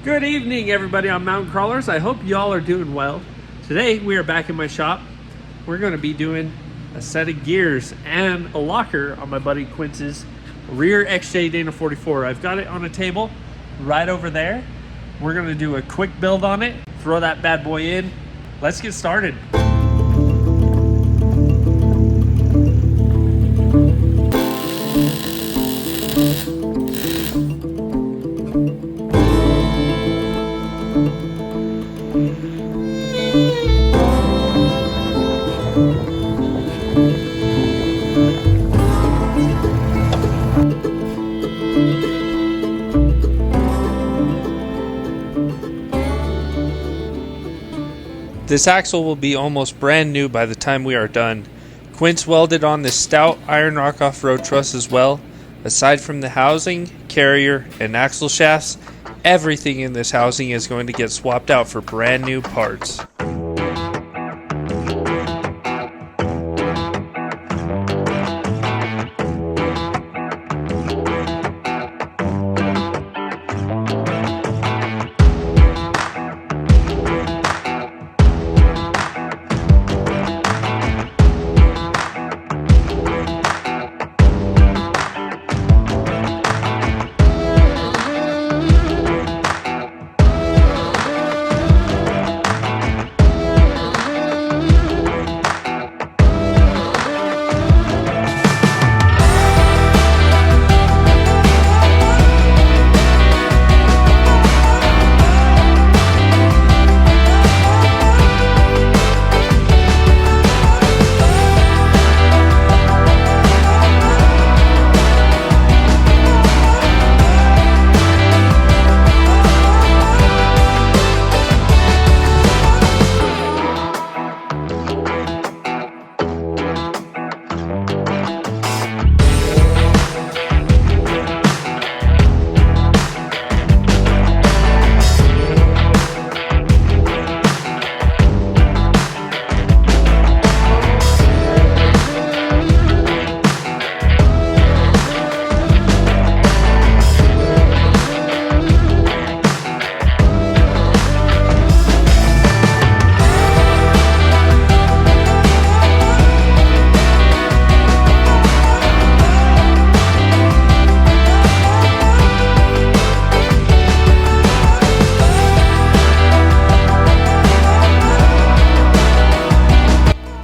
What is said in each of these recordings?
Good evening, everybody on Mountain Crawlers. I hope y'all are doing well. Today we are back in my shop. We're going to be doing a set of gears and a locker on my buddy Quince's rear XJ Dana 44. I've got it on a table right over there. We're going to do a quick build on it, throw that bad boy in. Let's get started. This axle will be almost brand new by the time we are done. Quince welded on this stout iron rock off-road truss as well. Aside from the housing, carrier, and axle shafts, everything in this housing is going to get swapped out for brand new parts.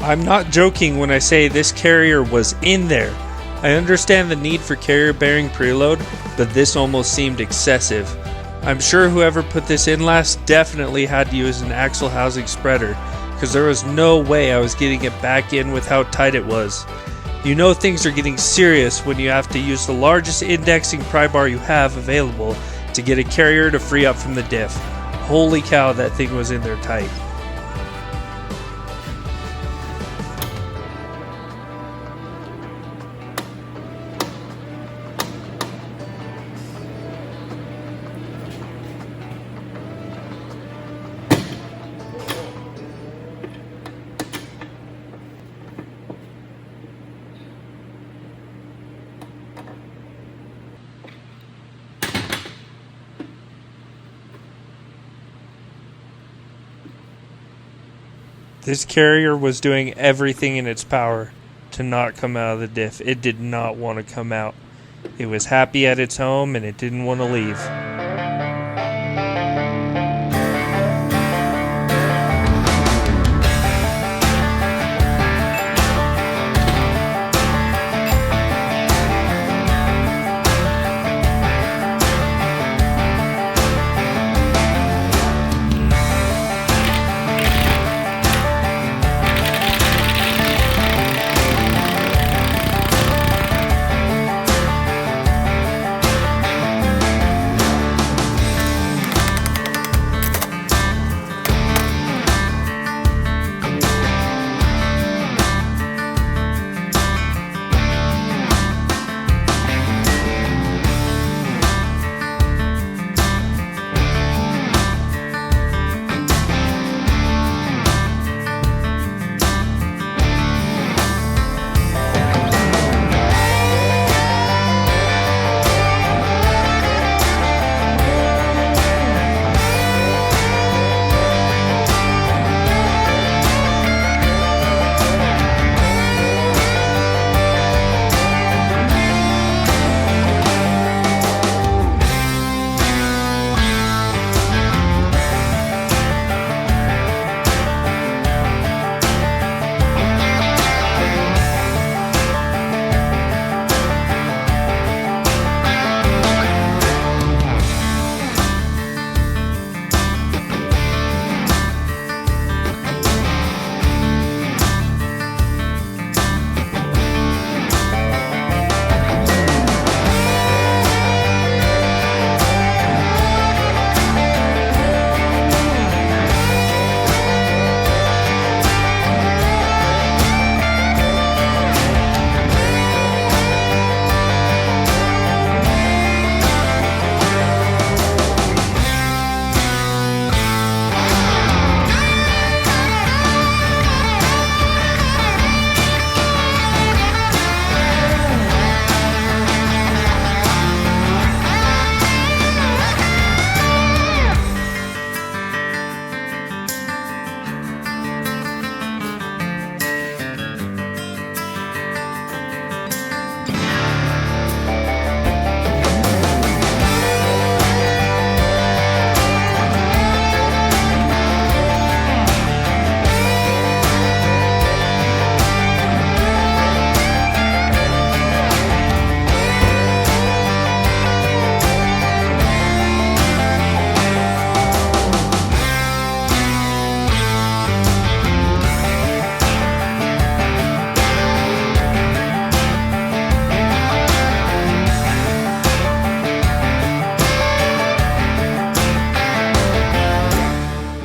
I'm not joking when I say this carrier was in there. I understand the need for carrier bearing preload, but this almost seemed excessive. I'm sure whoever put this in last definitely had to use an axle housing spreader, because there was no way I was getting it back in with how tight it was. You know things are getting serious when you have to use the largest indexing pry bar you have available to get a carrier to free up from the diff. Holy cow, that thing was in there tight. This carrier was doing everything in its power to not come out of the diff. It did not want to come out. It was happy at its home and it didn't want to leave.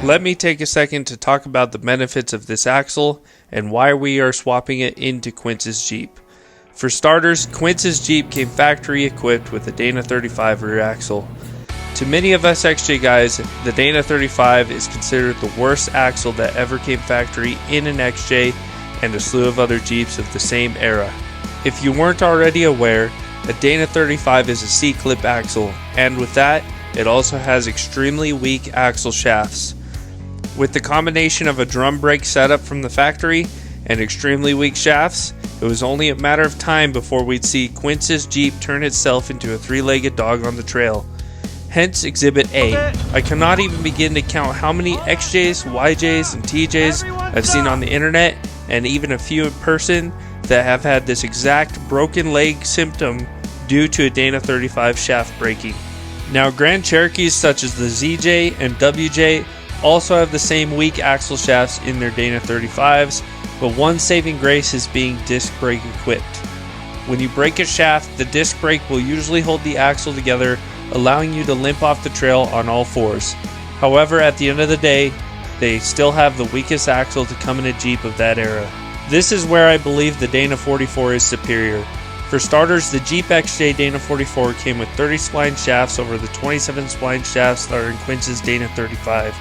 Let me take a second to talk about the benefits of this axle and why we are swapping it into Quince's Jeep. For starters, Quince's Jeep came factory equipped with a Dana 35 rear axle. To many of us XJ guys, the Dana 35 is considered the worst axle that ever came factory in an XJ and a slew of other Jeeps of the same era. If you weren't already aware, a Dana 35 is a C-clip axle, and with that, it also has extremely weak axle shafts. With the combination of a drum brake setup from the factory and extremely weak shafts, it was only a matter of time before we'd see Quince's Jeep turn itself into a three-legged dog on the trail. Hence Exhibit A. I cannot even begin to count how many XJs, YJs, and TJs I've seen on the internet, and even a few in person, that have had this exact broken leg symptom due to a Dana 35 shaft breaking. Now, Grand Cherokees such as the ZJ and WJ also have the same weak axle shafts in their Dana 35s, but one saving grace is being disc brake equipped. When you break a shaft, the disc brake will usually hold the axle together, allowing you to limp off the trail on all fours. However, at the end of the day, they still have the weakest axle to come in a Jeep of that era. This is where I believe the Dana 44 is superior. For starters, the Jeep XJ Dana 44 came with 30 spline shafts over the 27 spline shafts that are in Quince's Dana 35.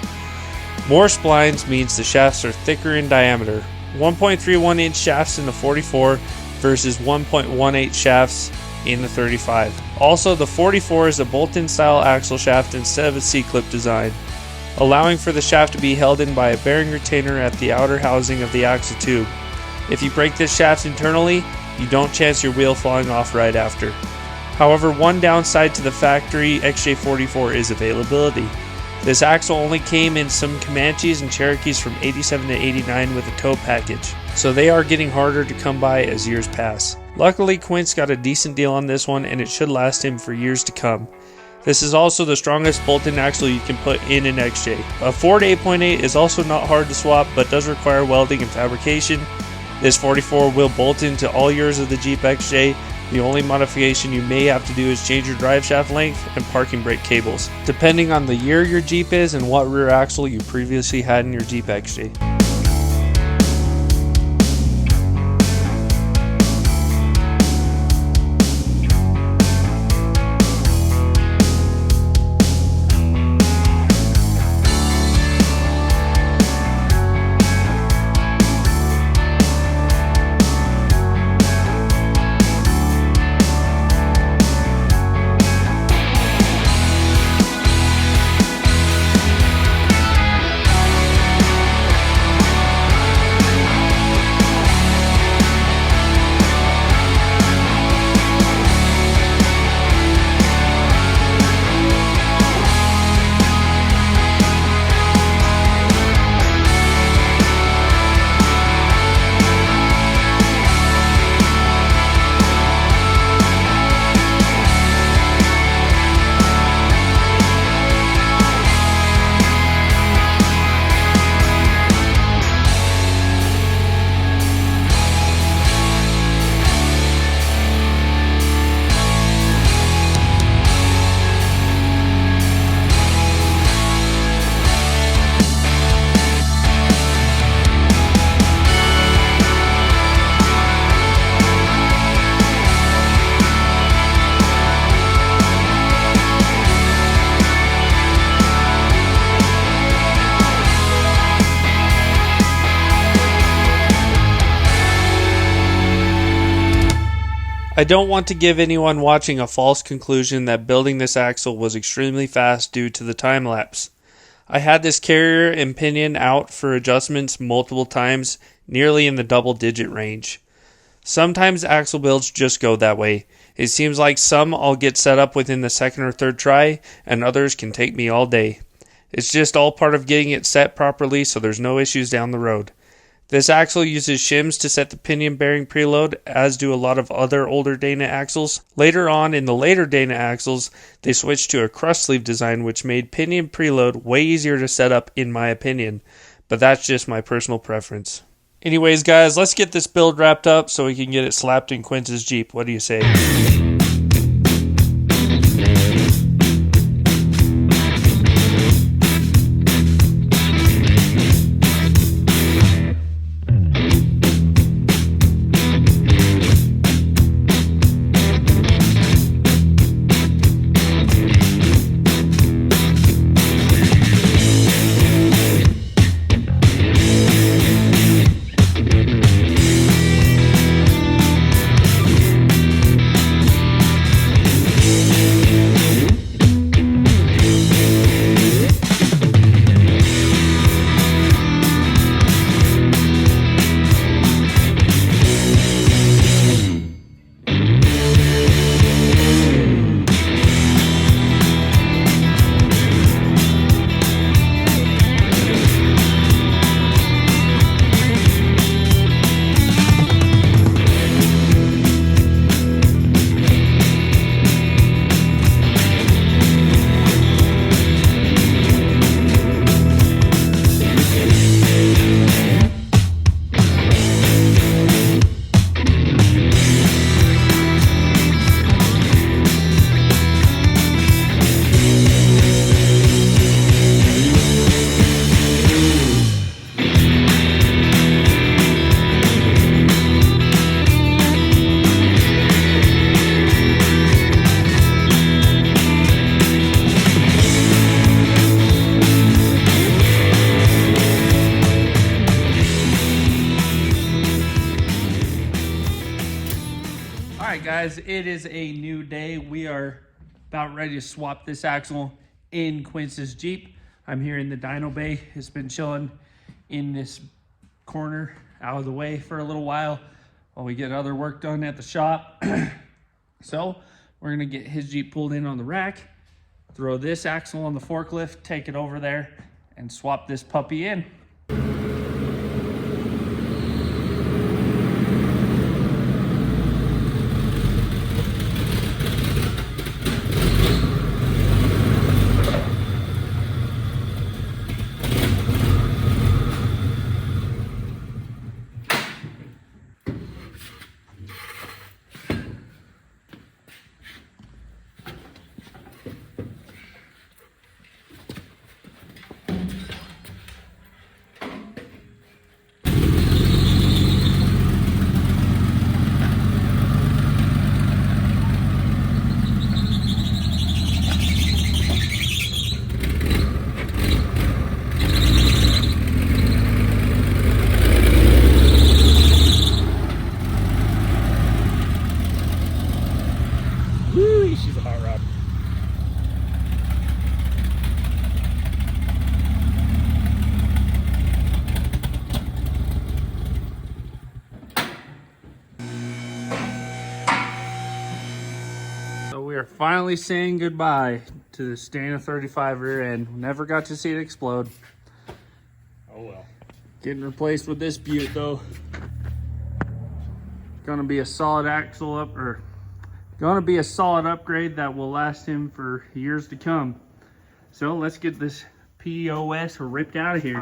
More splines means the shafts are thicker in diameter. 1.31 inch shafts in the 44 versus 1.18 shafts in the 35. Also, the 44 is a bolt-in style axle shaft instead of a C-clip design, allowing for the shaft to be held in by a bearing retainer at the outer housing of the axle tube. If you break this shaft internally, you don't chance your wheel falling off right after. However, one downside to the factory XJ44 is availability. This axle only came in some Comanches and Cherokees from 87 to 89 with a tow package, so they are getting harder to come by as years pass. Luckily, Quince got a decent deal on this one, and it should last him for years to come. This is also the strongest bolt-in axle you can put in an XJ. A Ford 8.8 is also not hard to swap, but does require welding and fabrication. This 44 will bolt into all years of the Jeep XJ. The only modification you may have to do is change your drive shaft length and parking brake cables, depending on the year your Jeep is and what rear axle you previously had in your Jeep XJ. I don't want to give anyone watching a false conclusion that building this axle was extremely fast due to the time lapse. I had this carrier and pinion out for adjustments multiple times, nearly in the double-digit range. Sometimes axle builds just go that way. It seems like some I'll get set up within the second or third try, and others can take me all day. It's just all part of getting it set properly so there's no issues down the road. This axle uses shims to set the pinion bearing preload, as do a lot of other older Dana axles. Later on, in the later Dana axles, they switched to a crush sleeve design which made pinion preload way easier to set up in my opinion, but that's just my personal preference. Anyways guys, let's get this build wrapped up so we can get it slapped in Quince's Jeep. What do you say? guys, it is a new day. We are about ready to swap this axle in Quince's Jeep. I'm here in the dyno bay. It's been chilling in this corner out of the way for a little while we get other work done at the shop. So we're gonna get his Jeep pulled in on the rack, throw this axle on the forklift, take it over there, and swap this puppy in. She's a hot rod. So we are finally saying goodbye to the Stana 35 rear end. Never got to see it explode. Oh well. Getting replaced with this Butte though. Gonna be a solid axle up, or gonna be a solid upgrade that will last him for years to come. So let's get this POS ripped out of here.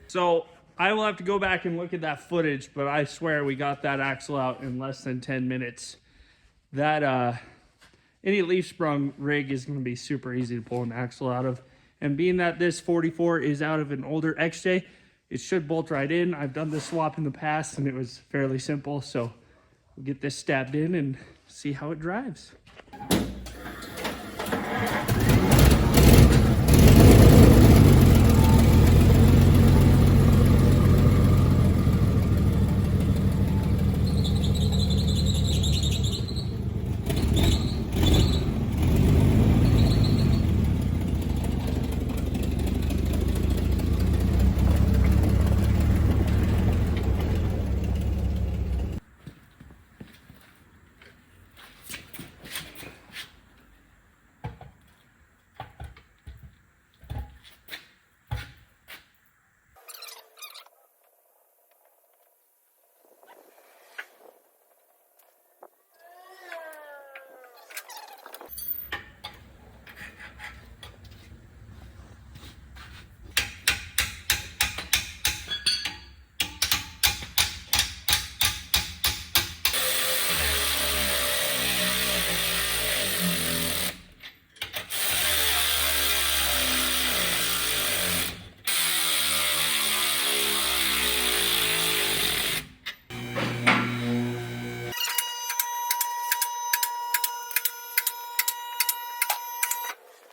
So I will have to go back and look at that footage, but I swear we got that axle out in less than 10 minutes. That any leaf sprung rig is going to be super easy to pull an axle out of. And being that this 44 is out of an older XJ, it should bolt right in. I've done this swap in the past and it was fairly simple. So we'll get this stabbed in and see how it drives.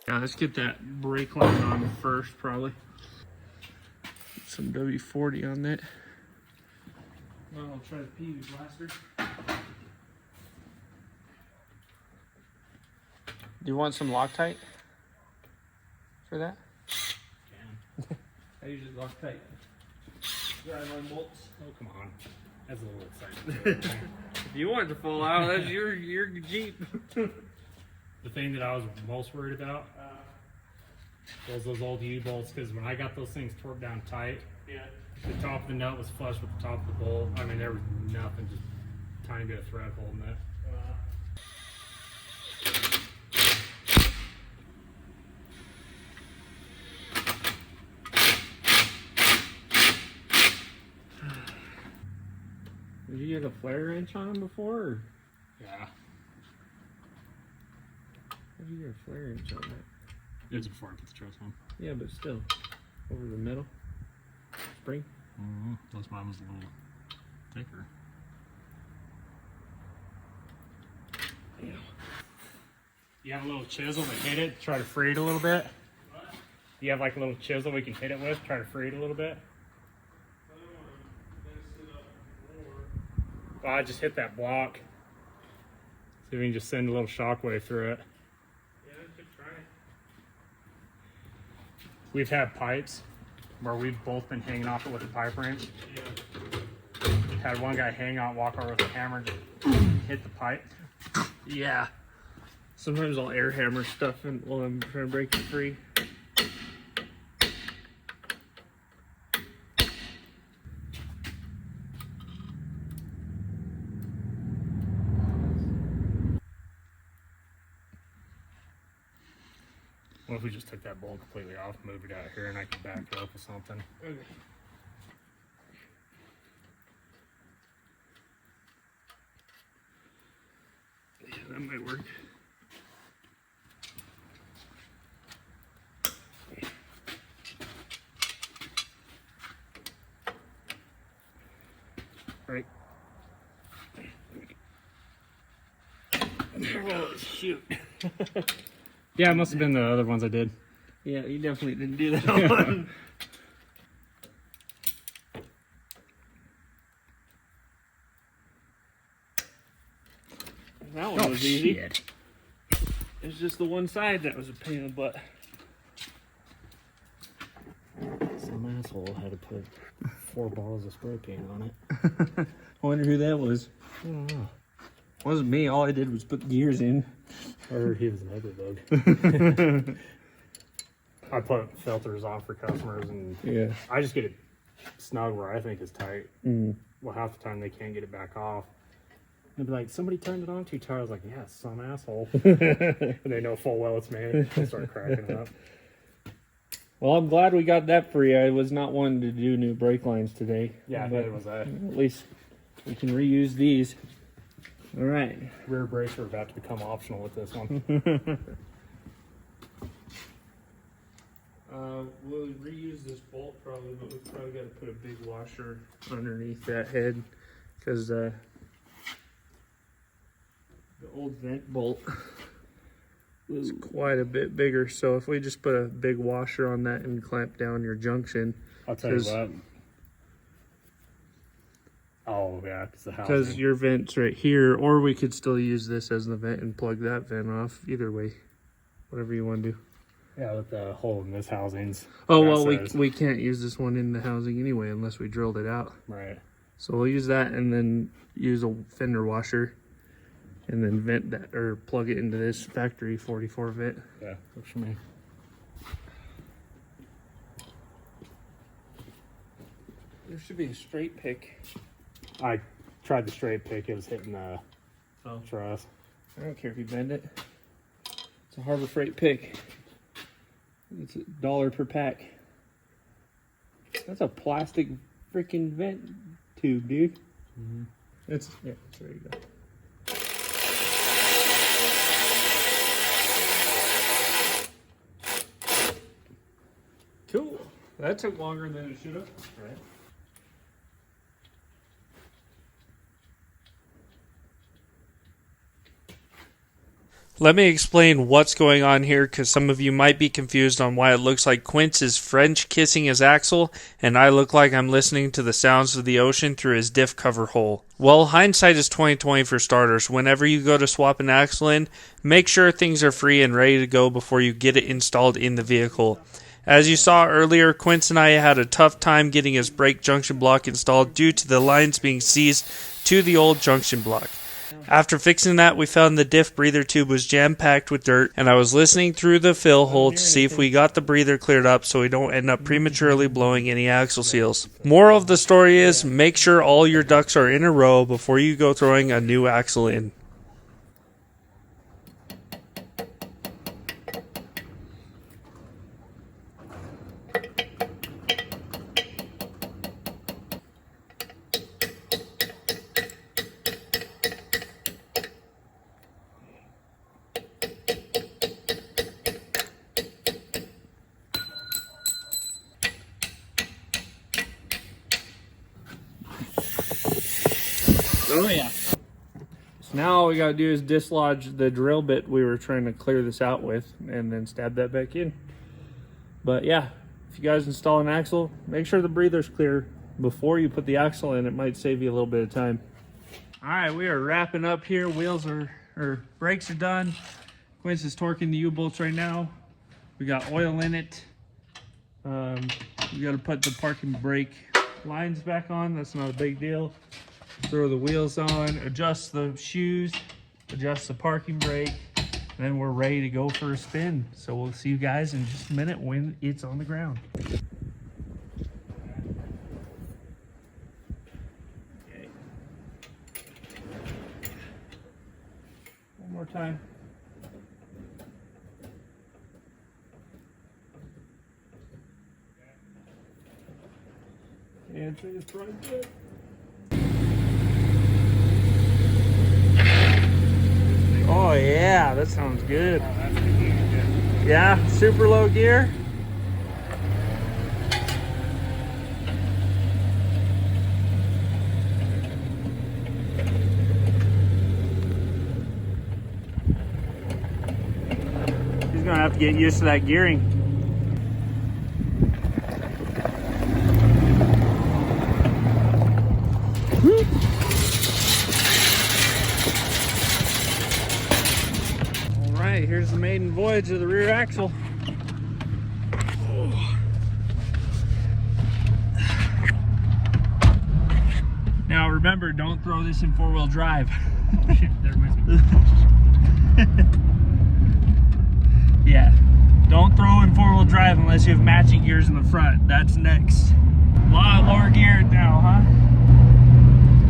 Yeah, let's get that brake line on first, probably. Get some W40 on that. Well, I'll try the PV blaster. Do you want some Loctite for that? Can. I usually Loctite. Driveline bolts. Oh, come on. That's a little exciting. If you want it to fall out, that's your Jeep. The thing that I was most worried about was those old U-bolts, because when I got those things torqued down tight, Yeah. the top of the nut was flush with the top of the bolt. I mean, there was nothing, just a tiny bit of thread holding it. Did you get a flare wrench on them before? Or? Yeah. How did you get a flare wrench on that? It was before I put the truss on. Yeah, but still. Over the middle. Spring. Plus mine was a little thicker. Yeah. You have a little chisel to hit it, try to free it a little bit? What? You have like a little chisel we can hit it with, try to free it a little bit? I just hit that block. See if we can just send a little shockwave through it. Yeah, I could try it. We've had pipes where we've both been hanging off it with a pipe wrench. Yeah. Had one guy hang out, walk over with a hammer, and just hit the pipe. Yeah. Sometimes I'll air hammer stuff and while I'm trying to break it free. What if we just took that bolt completely off, moved it out here, and I could back it up with something? Okay. Yeah, that might work. Right. Oh, shoot. Yeah, it must have been the other ones I did. Yeah, you definitely didn't do that one. That one was easy. Shit. It's just the one side that was a pain in the butt. Some asshole had to put 4 bottles of spray paint on it. I wonder who that was. I don't know. It wasn't me. All I did was put gears in. Or he was an ugly bug. I put filters on for customers, and Yeah. I just get it snug where I think is tight. Mm. Well, half the time they can't get it back off. They'd be like, somebody turned it on too tight. I was like, yeah, some asshole. And they know full well it's me. They start cracking up. Well, I'm glad we got that free. I was not wanting to do new brake lines today. Yeah, but neither was I. at least we can reuse these. All right. Rear brakes are about to become optional with this one. We'll reuse this bolt probably, but we've probably got to put a big washer underneath that head because the old vent bolt is quite a bit bigger. So if we just put a big washer on that and clamp down your junction, I'll tell you what. Oh, yeah, because your vent's right here, or we could still use this as the vent and plug that vent off. Either way, whatever you want to do. Yeah, with the hole in this housing's. Oh, well, we can't use this one in the housing anyway unless we drilled it out. Right. So we'll use that and then use a fender washer and then vent that or plug it into this factory 44 vent. Yeah, works for me. There should be a straight pick. I tried the straight pick. It was hitting the truss. I don't care if you bend it. It's a Harbor Freight pick. It's $1 per pack. That's a plastic freaking vent tube, dude. Mm-hmm. Yeah, there you go. Cool. That took longer than it should have. Right. Let me explain what's going on here, because some of you might be confused on why it looks like Quince is French kissing his axle, and I look like I'm listening to the sounds of the ocean through his diff cover hole. Well, hindsight is 20/20 for starters. Whenever you go to swap an axle in, make sure things are free and ready to go before you get it installed in the vehicle. As you saw earlier, Quince and I had a tough time getting his brake junction block installed due to the lines being seized to the old junction block. After fixing that, we found the diff breather tube was jam-packed with dirt, and I was listening through the fill hole to see if we got the breather cleared up so we don't end up prematurely blowing any axle seals. Moral of the story is, make sure all your ducks are in a row before you go throwing a new axle in. Oh yeah. So now all we gotta do is dislodge the drill bit we were trying to clear this out with, and then stab that back in. But yeah, if you guys install an axle, make sure the breather's clear before you put the axle in. It might save you a little bit of time. All right, we are wrapping up here. Brakes are done. Quince is torquing the U-bolts right now. We got oil in it. We got to put the parking brake lines back on. That's not a big deal. Throw the wheels on, adjust the shoes, adjust the parking brake, and then we're ready to go for a spin. So we'll see you guys in just a minute when it's on the ground. Okay. One more time. And through this front bit. Oh yeah, that sounds good. Oh, that's good. Yeah, super low gear. He's gonna have to get used to that gearing. Here's the maiden voyage of the rear axle. Now remember, don't throw this in four-wheel drive. Shit, there might be. Yeah, don't throw in four-wheel drive unless you have matching gears in the front. That's next. A lot lower gear now, huh?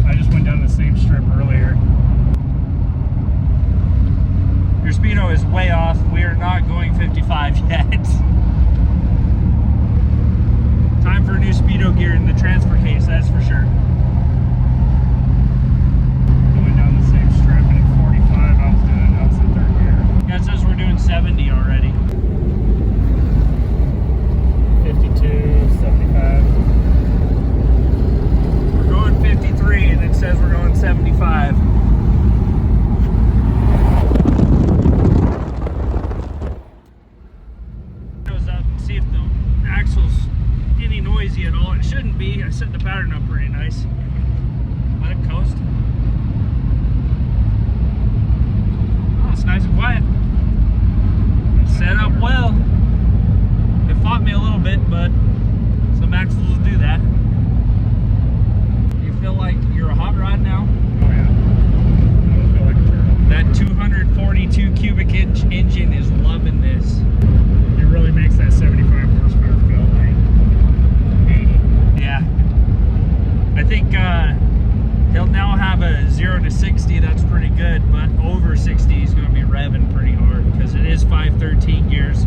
I just went down the same strip earlier. Your speedo is way off. We are not going 55 yet. Time for a new speedo gear in the transfer case, that's for sure. Going down the same strip and at 45 I was in third gear. Yeah, it says we're doing 70 already. 52, 75. We're going 53 and it says we're going 75. Noisy at all. It shouldn't be. I set the pattern up pretty nice. Let it coast. Oh, it's nice and quiet. Set up well. It fought me a little bit, but some axles will do that. You feel like you're a hot rod now? Oh yeah. I don't feel like a turtle. That 242 cubic inch engine is loving this. It really makes that 75 horsepower feel like 80. Yeah. I think he'll now have a 0 to 60. That's pretty good, but over 60 he's going to be revving pretty hard because it is 513 gears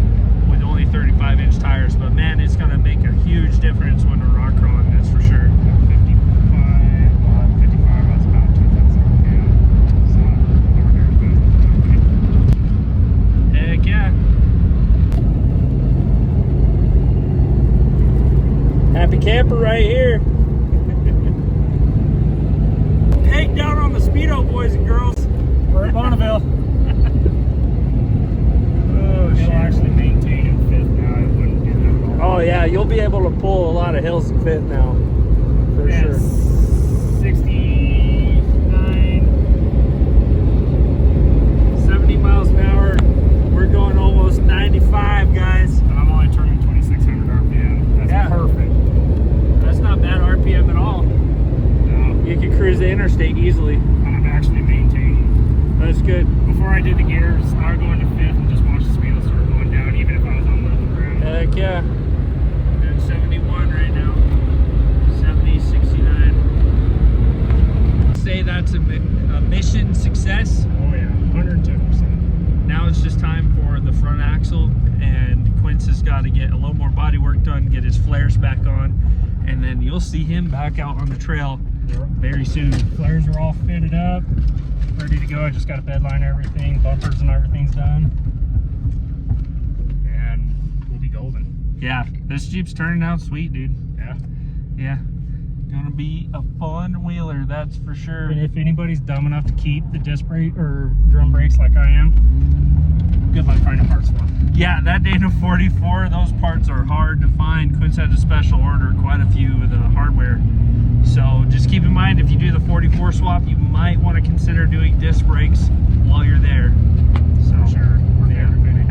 with only 35-inch tires. But man, it's going to make a huge difference when we're rock crawling, that's for sure. 55, that's about 2,000 RPM. So nowhere near as good. Heck yeah. Happy camper right here. Take down on the speedo, boys and girls. We're at Bonneville. fit now. For sure. 69, 70 miles an hour. We're going almost 95, guys. And I'm only turning 2,600 RPM. That's perfect. That's not bad RPM at all. No. You can cruise the interstate easily. And I'm actually maintaining. That's good. Before I did the gears, I would go into fifth and just watch the speed start going down, even if I was on level ground. Heck yeah. Doing 71 right now. 70, 69. Say that's a mission success. Oh yeah, 110%. Now it's just time for the front axle, and Quince has got to get a little more body work done, get his flares back on, and then you'll see him back out on the trail very soon. Flares are all fitted up, ready to go. I just got a bed line, everything, bumpers and everything's done, and we'll be golden. Yeah, this Jeep's turning out sweet, dude. Yeah. Yeah, gonna be a fun wheeler, that's for sure. And if anybody's dumb enough to keep the disc brake or drum brakes like I am, good luck finding parts for them. Yeah, that Dana 44, those parts are hard to find. Quince had a special order, quite a few of the hardware. So just keep in mind, if you do the 44 swap, you might want to consider doing disc brakes while you're there. So Sure, we're the everybody.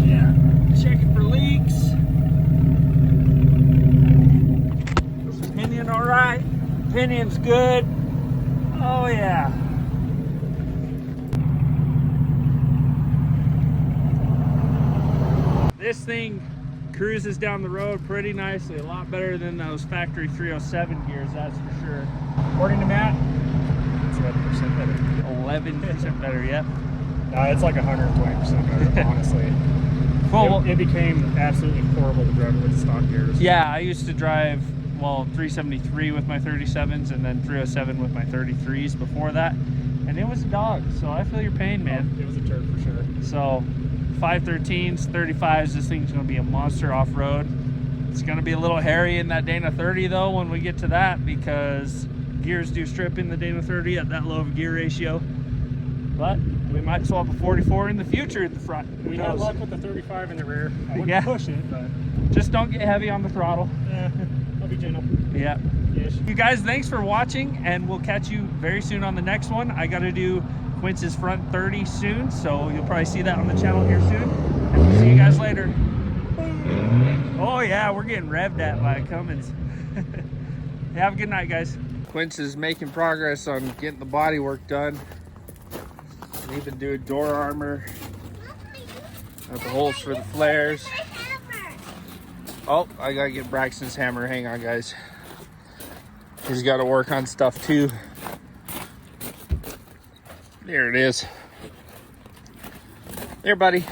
yeah, checking for leaks. Pinion all right. Pinion's good. Oh yeah. This thing cruises down the road pretty nicely, a lot better than those factory 307 gears, that's for sure. According to Matt, it's 11% better. 11% better, yep. It's like 120% better, honestly. Well, It became absolutely horrible to drive with the stock gears. yeah, I used to drive, well, 373 with my 37s and then 307 with my 33s before that, and it was a dog, so I feel your pain, man. It was a turd for sure. So 513s, 35s, this thing's gonna be a monster off-road. It's gonna be a little hairy in that Dana 30 though when we get to that, because gears do strip in the Dana 30 at that low of a gear ratio. But we might swap a 44 in the future at the front. Who We had knows? luck with the 35 in the rear. I wouldn't Yeah. push it, but Just don't get heavy on the throttle. I'll be gentle. Yeah. Ish. You guys, thanks for watching, and we'll catch you very soon on the next one. I got to do Quince's front 30 soon, so you'll probably see that on the channel here soon. And we'll see you guys later. Oh yeah, we're getting revved at by Cummins. Have a good night, guys. Quince is making progress on getting the body work done. And even doing door armor. Got the holes for the flares. Oh, I gotta get Braxton's hammer. Hang on, guys. He's got to work on stuff too. There it is. There, buddy.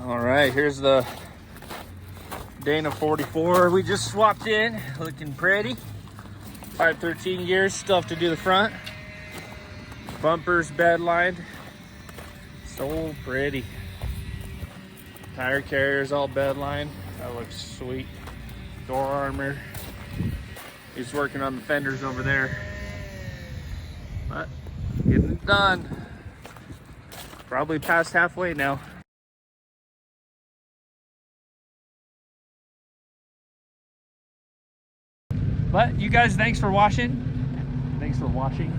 All right, here's the Dana 44 we just swapped in. Looking pretty. 513 gears, still have to do the front. Bumpers bed lined. So pretty. Tire carriers all bed lined. That looks sweet. Door armor. He's working on the fenders over there. But getting it done. Probably past halfway now. But you guys, thanks for watching. Thanks for watching.